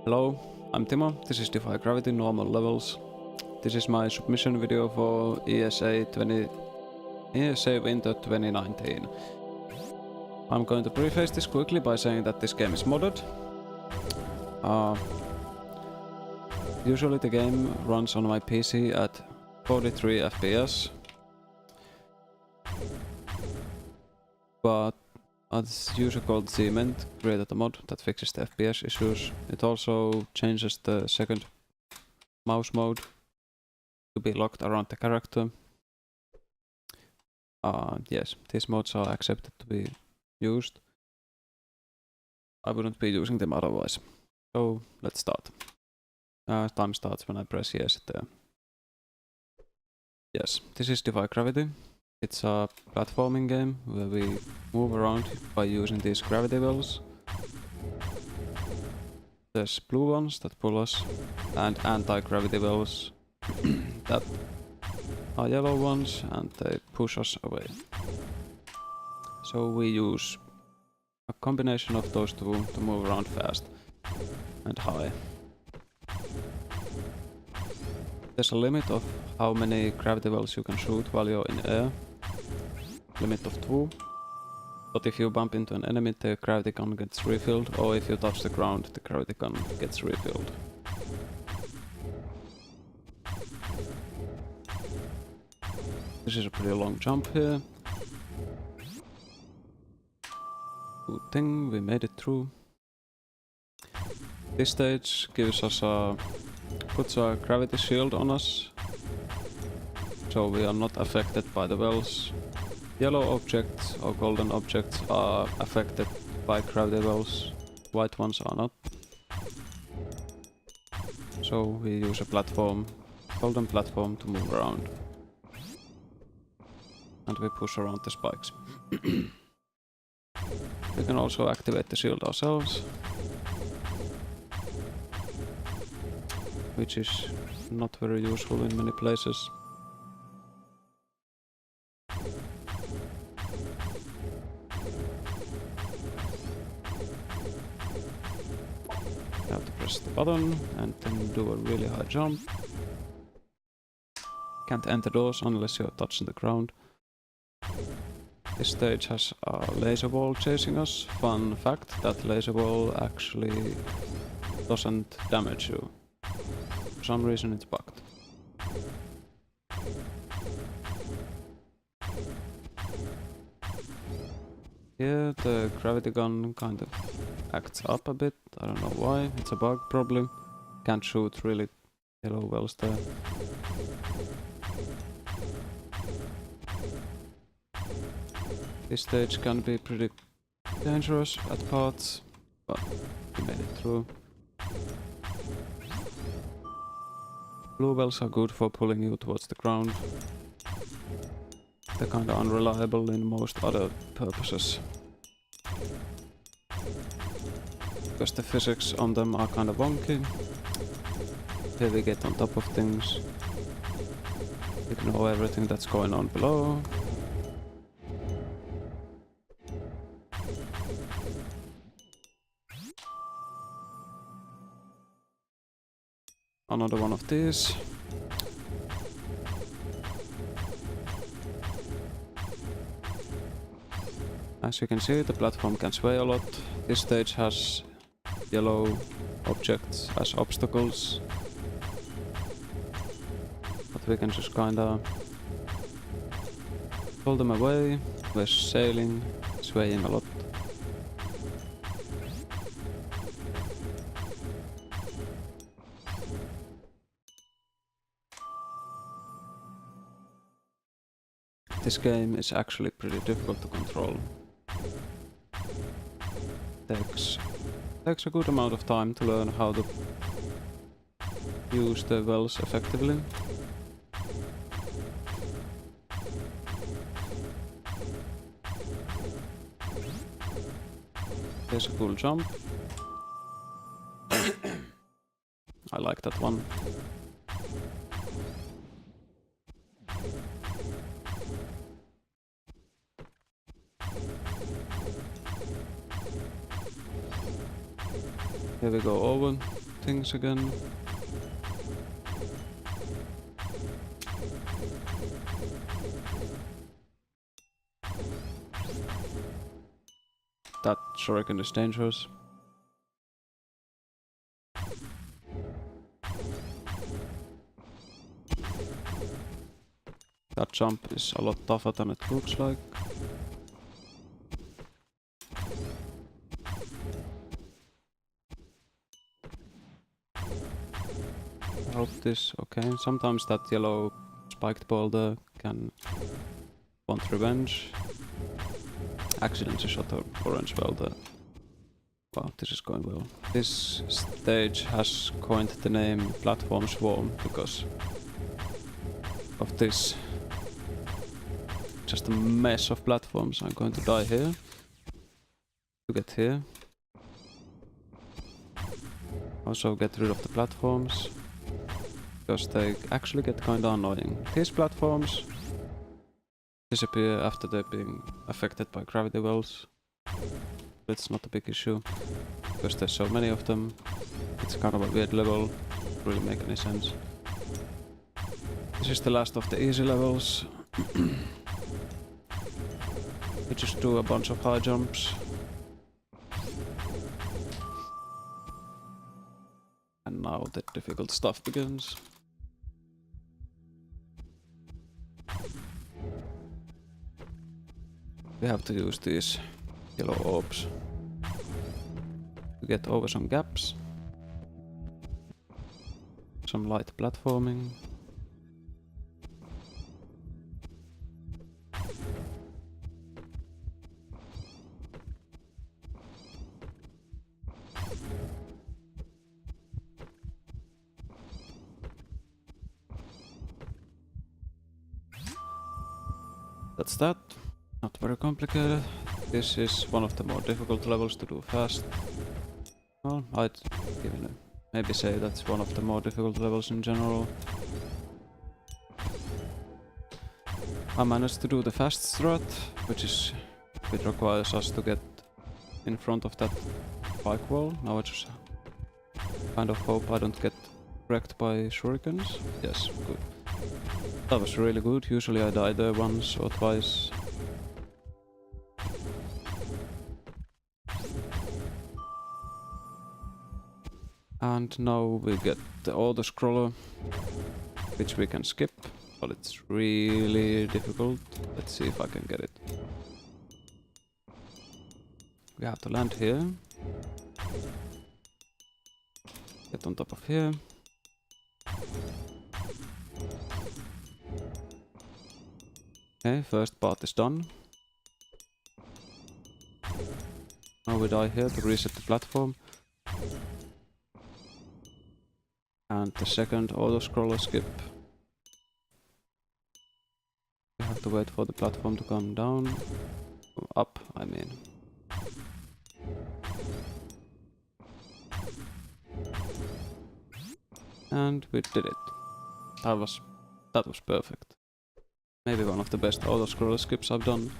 Hello, I'm Timo, this is Defy Gravity normal levels. This is my submission video for ESA Winter 2019. I'm going to preface this quickly by saying that this game is modded. Usually the game runs on my PC at 43 FPS. But as user called Cement created a mod that fixes the FPS issues. It also changes the second mouse mode to be locked around the character. Yes, these mods are accepted to be used. I wouldn't be using them otherwise. So let's start. Time starts when I press yes there. Yes, this is Defy Gravity. It's a platforming game where we move around by using these gravity wells. There's blue ones that pull us and anti-gravity wells that are yellow ones and they push us away. So we use a combination of those two to move around fast and high. There's a limit of how many gravity wells you can shoot while you're in air. Limit of 2. But if you bump into an enemy, the gravity gun gets refilled, or if you touch the ground, the gravity gun gets refilled. This is a pretty long jump here. Good thing we made it through. This stage gives us puts a gravity shield on us, so we are not affected by the wells. Yellow objects or golden objects are affected by gravity wells, white ones are not. So we use a golden platform to move around. And we push around the spikes. We can also activate the shield ourselves, which is not very useful in many places. Have to press the button and then do a really high jump. Can't enter doors unless you're touching the ground. This stage has a laser wall chasing us. Fun fact, that laser wall actually doesn't damage you. For some reason it's bugged. Here the gravity gun kind of acts up a bit. I don't know why. It's a bug probably. Can't shoot really yellow wells there. This stage can be pretty dangerous at parts, but we made it through. Blue wells are good for pulling you towards the ground. They're kinda unreliable in most other purposes, because the physics on them are kinda wonky. Here we get on top of things. Ignore everything that's going on below. Another one of these. As you can see, the platform can sway a lot. This stage has yellow objects as obstacles, but we can just kinda pull them away. We're sailing, swaying a lot. This game is actually pretty difficult to control. Takes a good amount of time to learn how to use the wells effectively. There's a cool jump. I like that one. Here we go over things again. That shuriken is dangerous. That jump is a lot tougher than it looks like. I hope this okay. Sometimes that yellow spiked boulder can want revenge. Accidentally shot an orange boulder. Wow, this is going well. This stage has coined the name Platform Swarm because of this. Just a mess of platforms. I'm going to die here to get here. Also get rid of the platforms because they actually get kinda annoying. These platforms disappear after they're being affected by gravity wells. It's not a big issue because there's so many of them. It's kind of a weird level, doesn't really make any sense. This is the last of the easy levels. We just do a bunch of high jumps. And now the difficult stuff begins. We have to use these yellow orbs to get over some gaps. Some light platforming. That's that. Not very complicated. This is one of the more difficult levels to do fast. Well, I'd even maybe say that's one of the more difficult levels in general. I managed to do the fast strat, which requires us to get in front of that spike wall. Now I just kind of hope I don't get wrecked by shurikens. Yes, good. That was really good. Usually I die there once or twice. And now we get the auto-scroller, which we can skip, but it's really difficult. Let's see if I can get it. We have to land here. Get on top of here. Okay, first part is done. Now we die here to reset the platform. And the second auto-scroller skip. We have to wait for the platform to come down. Up, I mean. And we did it. That was perfect. Maybe one of the best auto-scroller skips I've done.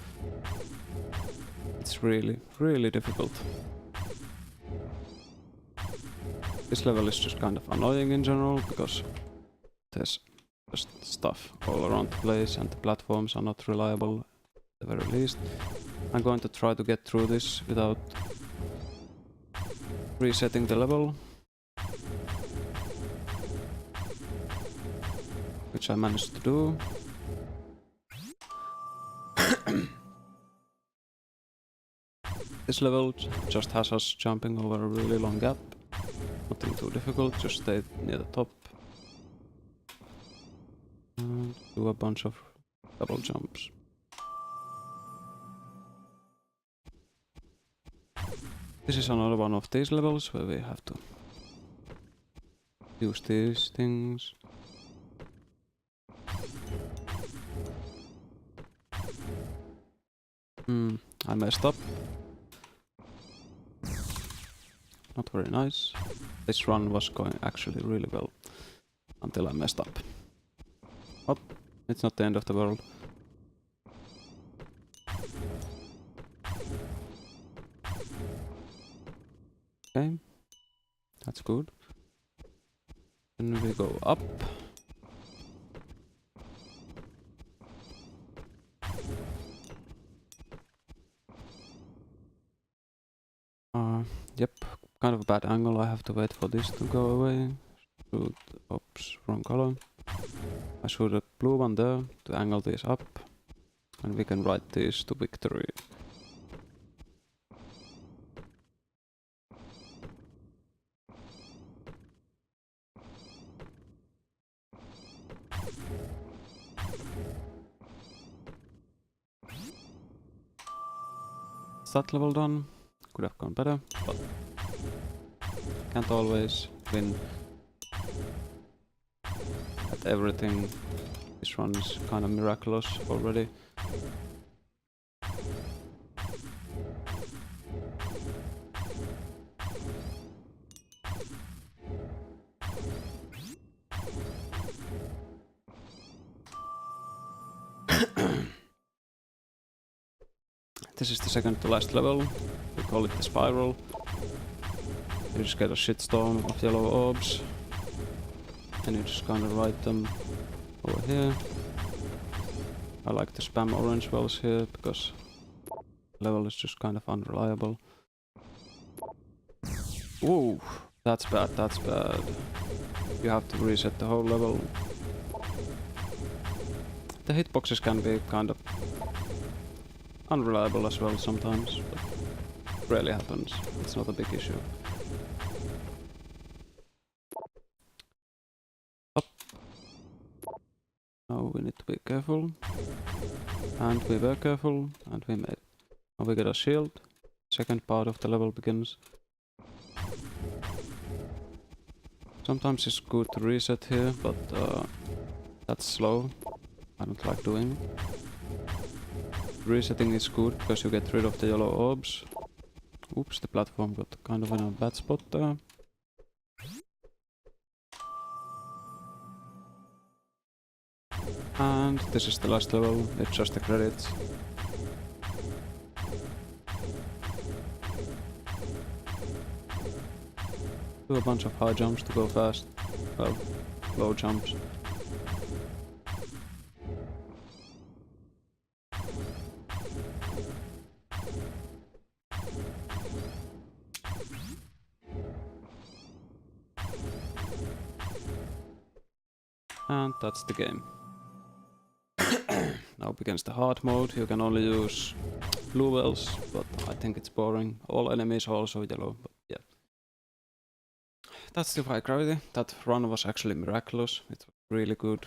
It's really, really difficult. This level is just kind of annoying in general because there's just stuff all around the place and the platforms are not reliable at the very least. I'm going to try to get through this without resetting the level, which I managed to do. This level just has us jumping over a really long gap. Nothing too difficult, just stay near the top. And do a bunch of double jumps. This is another one of these levels where we have to use these things. I messed up. Not very nice. This run was going actually really well until I messed up. But it's not the end of the world. Okay, that's good. Then we go up. Yep, kind of a bad angle. I have to wait for this to go away. Shoot, oops, wrong color. I shoot a blue one there to angle this up, and we can ride this to victory. Is that level done? Could have gone better, but can't always win at everything. This one is kind of miraculous already. This is the second to last level. We call it the spiral. You just get a shitstorm of yellow orbs. And you just kind of ride them over here. I like to spam orange wells here because level is just kind of unreliable. Ooh, that's bad, that's bad. You have to reset the whole level. The hitboxes can be kind of unreliable as well sometimes, but rarely happens. It's not a big issue. Up. Now we need to be careful. And we were careful, and we made it. Now we get a shield. Second part of the level begins. Sometimes it's good to reset here, but that's slow. I don't like doing it. Resetting is good because you get rid of the yellow orbs. Oops, the platform got kind of in a bad spot there. And this is the last level, it's just the credits. Do a bunch of high jumps to go fast. Well, low jumps. And that's the game. Now begins the hard mode. You can only use blue wells, but I think it's boring. All enemies are also yellow, but yeah. That's Defy Gravity. That run was actually miraculous. It was really good,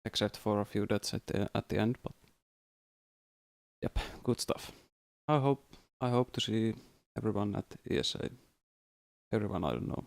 except for a few deaths at the end, but yep, good stuff. I hope to see everyone at ESA. Everyone I don't know.